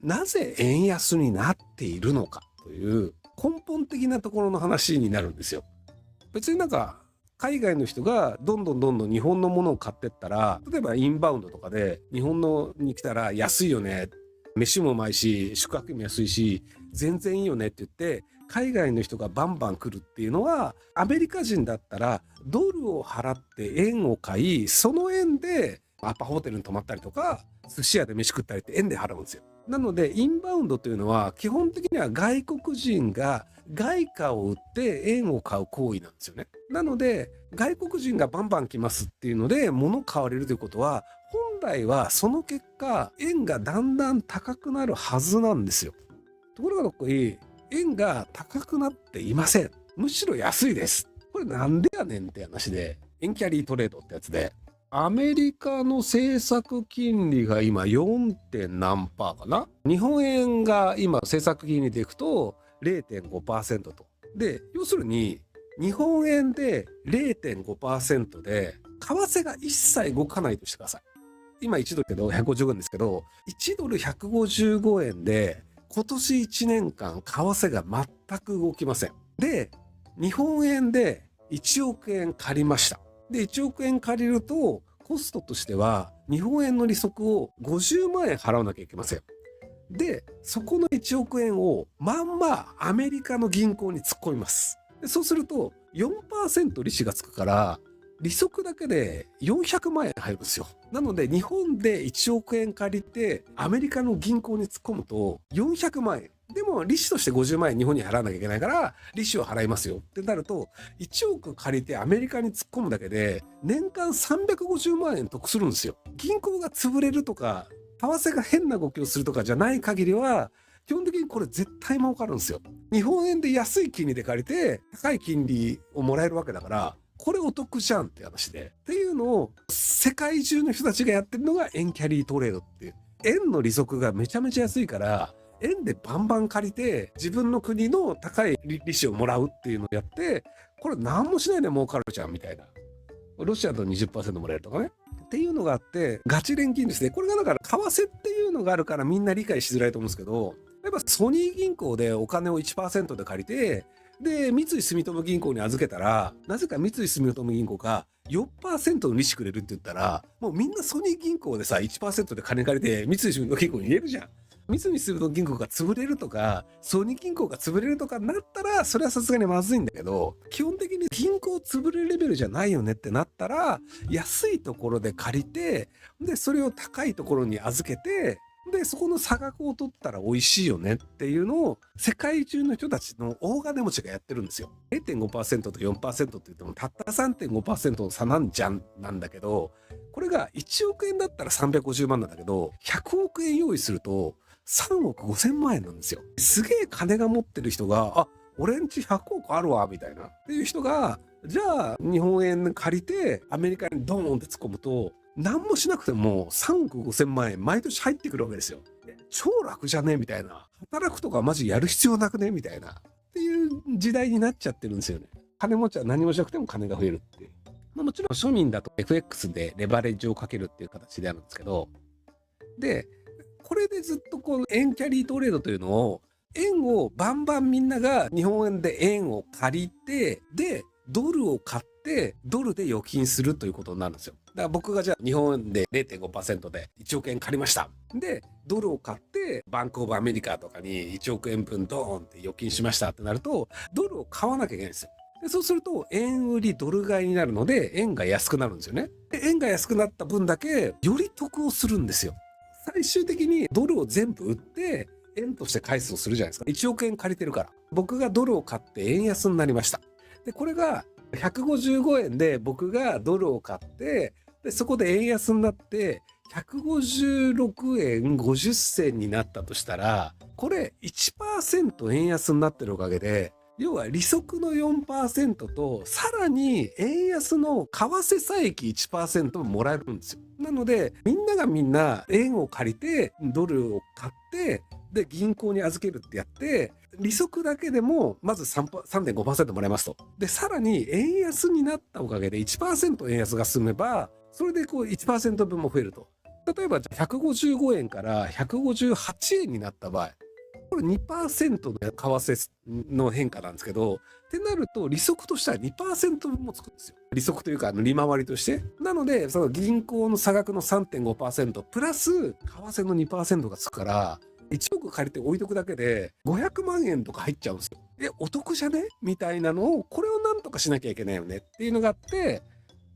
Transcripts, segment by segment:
なぜ円安になっているのかという根本的なところの話になるんですよ。別になんか海外の人がどんどん日本のものを買ってったら、例えばインバウンドとかで日本のに来たら安いよね、飯もうまいし宿泊費も安いし全然いいよねって言って海外の人がバンバン来るっていうのは、アメリカ人だったらドルを払って円を買い、その円でアパホテルに泊まったりとか寿司屋で飯食ったりって円で払うんですよ。なのでインバウンドというのは基本的には外国人が外貨を売って円を買う行為なんですよね。なので外国人がバンバン来ますっていうので物買われるということは、本来はその結果円がだんだん高くなるはずなんですよ。ところがどっこい円が高くなっていません。むしろ安いです。これなんでやねんって話で、円キャリートレードってやつで、アメリカの政策金利が今 4. 何パーかな。日本円が今政策金利でいくと 0.5% と。で、要するに日本円で 0.5% で為替が一切動かないとしてください。今1ドルけど155円ですけど、1ドル155円で今年1年間為替が全く動きません。で、日本円で1億円借りました。で、1億円借りるとコストとしては日本円の利息を50万円払わなきゃいけません。で、そこの1億円をまんまアメリカの銀行に突っ込みます。で、そうすると 4% 利子がつくから利息だけで400万円入るんですよ。なので日本で1億円借りてアメリカの銀行に突っ込むと400万円。でも利子として50万円日本に払わなきゃいけないから利子を払いますよってなると、1億借りてアメリカに突っ込むだけで年間350万円得するんですよ。銀行が潰れるとか為替が変な動きをするとかじゃない限りは基本的にこれ絶対儲かるんですよ。日本円で安い金利で借りて高い金利をもらえるわけだから、これお得じゃんって話で。っていうのを世界中の人たちがやってるのが円キャリートレードっていう。円の利息がめちゃめちゃ安いから円でバンバン借りて自分の国の高い利子をもらうっていうのをやって、これ何もしないで儲かるじゃんみたいな。ロシアと 20% もらえるとかねっていうのがあって、ガチ錬金ですね。これがだから為替っていうのがあるからみんな理解しづらいと思うんですけど、例えばソニー銀行でお金を 1% で借りて、で三井住友銀行に預けたら、なぜか三井住友銀行が 4% の利子くれるって言ったら、もうみんなソニー銀行でさ 1% で金借りて三井住友銀行に入れるじゃん。三井住友銀行が潰れるとかソニー銀行が潰れるとかなったらそれはさすがにまずいんだけど、基本的に銀行潰れるレベルじゃないよねってなったら、安いところで借りて、でそれを高いところに預けて、でそこの差額を取ったら美味しいよねっていうのを世界中の人たちの大金持ちがやってるんですよ。 0.5% と 4% って言ってもたった 3.5% の差なんじゃんなんだけど、これが1億円だったら350万なんだけど、100億円用意すると3億5000万円なんですよ。すげえ金が持ってる人が、あ、俺んち100億あるわみたいなっていう人が、じゃあ日本円借りてアメリカにドーンって突っ込むと、何もしなくても3億5000万円毎年入ってくるわけですよ。超楽じゃねみたいな。働くとかマジやる必要なくねみたいな。っていう時代になっちゃってるんですよね。金持ちは何もしなくても金が増えるっていう。もちろん庶民だと FX でレバレッジをかけるっていう形であるんですけど、で、これでずっとこの円キャリートレードというのを、円をバンバンみんなが日本円で円を借りて、で、ドルを買ってドルで預金するということになるんですよ。だから僕がじゃあ日本円で 0.5% で1億円借りました。で、ドルを買ってバンクオブアメリカとかに1億円分ドーンって預金しましたってなると、ドルを買わなきゃいけないんですよ。でそうすると円売りドル買いになるので円が安くなるんですよね。で円が安くなった分だけより得をするんですよ。最終的にドルを全部売って円として返すをするじゃないですか。1億円借りてるから。僕がドルを買って円安になりました。で、これが155円で僕がドルを買って、でそこで円安になって156円50銭になったとしたら、これ 1% 円安になってるおかげで、要は利息の 4% とさらに円安の為替差益 1% ももらえるんですよ。なのでみんながみんな円を借りてドルを買って、で銀行に預けるってやって、利息だけでもまず 3.5% もらえますと。でさらに円安になったおかげで 1% 円安が進めば、それでこう 1% 分も増えると。例えば155円から158円になった場合、これ 2% の為替の変化なんですけど、ってなると利息としては 2% 分もつくんですよ。利息というか利回りとして。なので、その銀行の差額の 3.5% プラス為替の 2% がつくから、1億借りて置いとくだけで500万円とか入っちゃうんですよ。お得じゃねみたいなのを、これをなんとかしなきゃいけないよねっていうのがあって、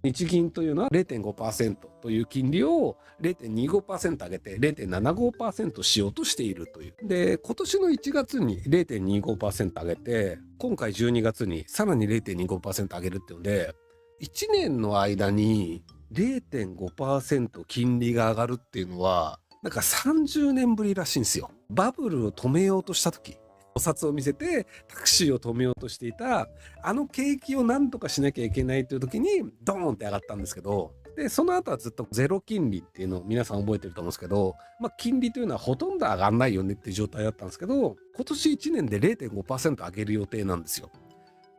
日銀というのは 0.5% という金利を 0.25% 上げて 0.75% しようとしているという。で、今年の1月に 0.25% 上げて、今回12月にさらに 0.25% 上げるっていうので、1年の間に 0.5% 金利が上がるっていうのは、なんか30年ぶりらしいんですよ。バブルを止めようとした時、お札を見せてタクシーを止めようとしていたあの景気をなんとかしなきゃいけないという時にドーンって上がったんですけど、でその後はずっとゼロ金利っていうのを皆さん覚えてると思うんですけど、金利というのはほとんど上がんないよねっていう状態だったんですけど、今年1年で 0.5% 上げる予定なんですよ。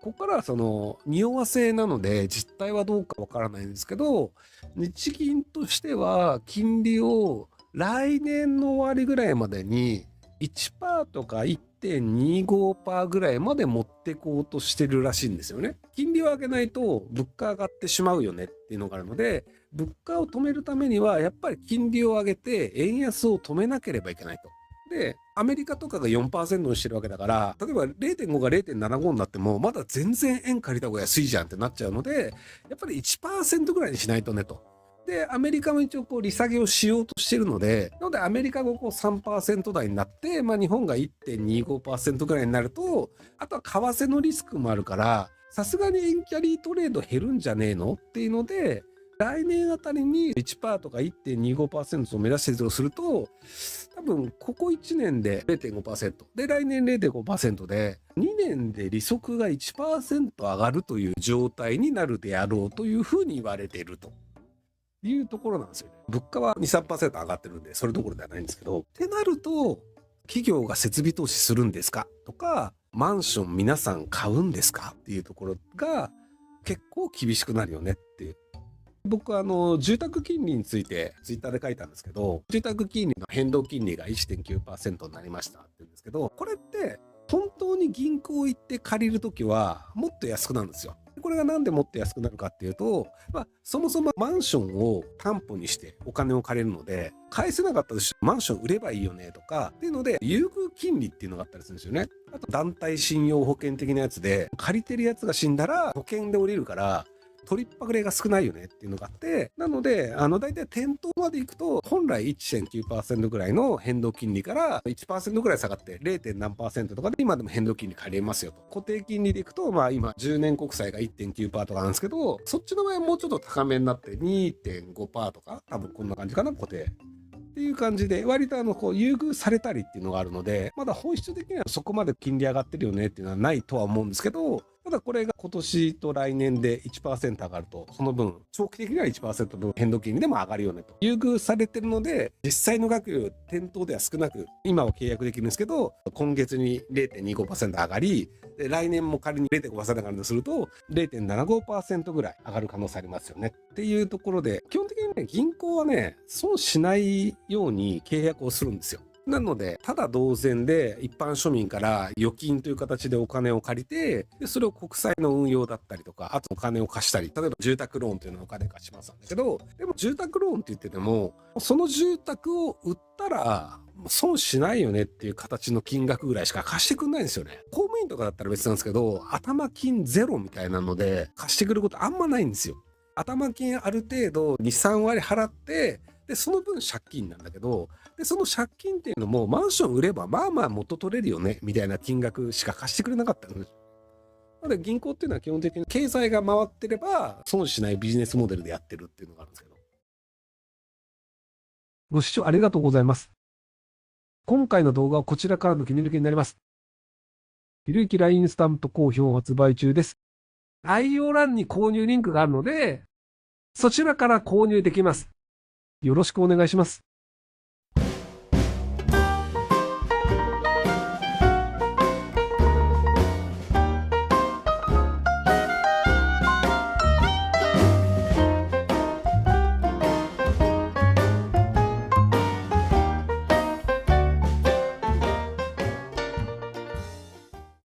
ここからはその匂わせなので実態はどうかわからないんですけど、日銀としては金利を来年の終わりぐらいまでに 1% とか 1.25% ぐらいまで持ってこうとしてるらしいんですよね。金利を上げないと物価上がってしまうよねっていうのがあるので、物価を止めるためにはやっぱり金利を上げて円安を止めなければいけないと。で、アメリカとかが 4% にしてるわけだから、例えば 0.5 が 0.75 になってもまだ全然円借りた方が安いじゃんってなっちゃうので、やっぱり 1% ぐらいにしないとねと。で、アメリカも一応こう利下げをしようとしてるので、なのでアメリカがこう 3% 台になって、日本が 1.25% ぐらいになると、あとは為替のリスクもあるから、さすがに円キャリートレード減るんじゃねえのっていうので、来年あたりに 1% とか 1.25% を目指してるとすると、多分ここ1年で 0.5% で来年 0.5% で2年で利息が 1% 上がるという状態になるであろうというふうに言われているというところなんですよね。物価は 2,3% 上がってるんでそれどころではないんですけど、ってなると企業が設備投資するんですかとか、マンション皆さん買うんですかっていうところが結構厳しくなるよねっていう。僕は住宅金利についてツイッターで書いたんですけど、住宅金利の変動金利が 1.9% になりましたって言うんですけど、これって本当に銀行行って借りるときはもっと安くなるんですよ。これがなんでもっと安くなるかっていうと、そもそもマンションを担保にしてお金を借りるので、返せなかったとしてマンション売ればいいよねとかっていうので、優遇金利っていうのがあったりするんですよね。あと団体信用保険的なやつで、借りてるやつが死んだら保険で降りるから取りっぱぐれが少ないよねっていうのがあって、なので大体店頭まで行くと本来 1.9% ぐらいの変動金利から 1% ぐらい下がって 0. 何%とかで今でも変動金利借りれますよと。固定金利で行くと今10年国債が 1.9% とかなんですけど、そっちの場合はもうちょっと高めになって 2.5% とか、多分こんな感じかな、固定っていう感じで、割とこう優遇されたりっていうのがあるので、まだ本質的にはそこまで金利上がってるよねっていうのはないとは思うんですけど、ただこれが今年と来年で 1% 上がると、その分長期的には 1% 分変動金利でも上がるよねと。優遇されてるので、実際の額より店頭では少なく今は契約できるんですけど、今月に 0.25% 上がり、で来年も仮に 0.5% 上がるとすると 0.75% ぐらい上がる可能性ありますよねっていうところで、基本的にね、銀行はね、損しないように契約をするんですよ。なので、ただ同然で一般庶民から預金という形でお金を借りて、でそれを国債の運用だったりとか、あとお金を貸したり、例えば住宅ローンというのをお金貸しますんだけど、でも住宅ローンって言ってても、その住宅を売ったら損しないよねっていう形の金額ぐらいしか貸してくんないんですよね。公務員とかだったら別なんですけど、頭金ゼロみたいなので貸してくることあんまないんですよ。頭金ある程度2、3割払って、でその分借金なんだけど、でその借金っていうのもマンション売れば元取れるよねみたいな金額しか貸してくれなかったんです。なので銀行っていうのは基本的に経済が回ってれば損しないビジネスモデルでやってるっていうのがあるんですけど。ご視聴ありがとうございます。今回の動画はこちらからの切り抜きになります。ひろゆき LINE スタンプ好評発売中です。概要欄に購入リンクがあるので、そちらから購入できます。よろしくお願いします。